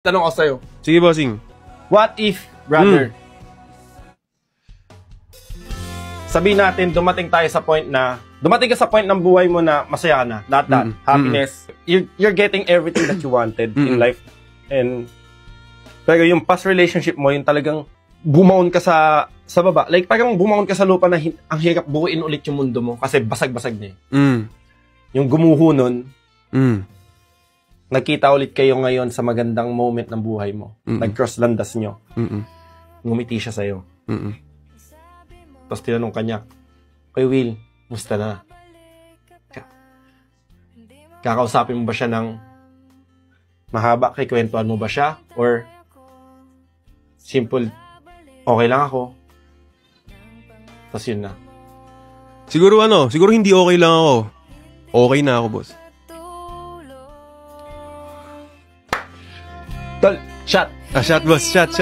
tanong ako sa'yo. Sige, bossing. What if, brother, sabihin natin, dumating ka sa point ng buhay mo na masaya ka na, lahat, happiness, you're getting everything that you wanted in life. And, pero yung past relationship mo, yung talagang bumaon ka sa baba. Like, parang bumaon ka sa lupa na ang hirap buuin ulit yung mundo mo kasi basag-basag niya. Yung gumuho nun, nagkita ulit kayo ngayon sa magandang moment ng buhay mo. Nag-cross landas nyo. Ngumiti siya sa'yo. Tapos tinanong kanya, Oy Will, musta na? Kakausapin mo ba siya ng mahaba? Kikwentuhan mo ba siya? Or simple, okay lang ako? Tapos yun na. Siguro hindi okay lang ako. Okay na ako, boss. Tol, shot! Shot, boss. Shot.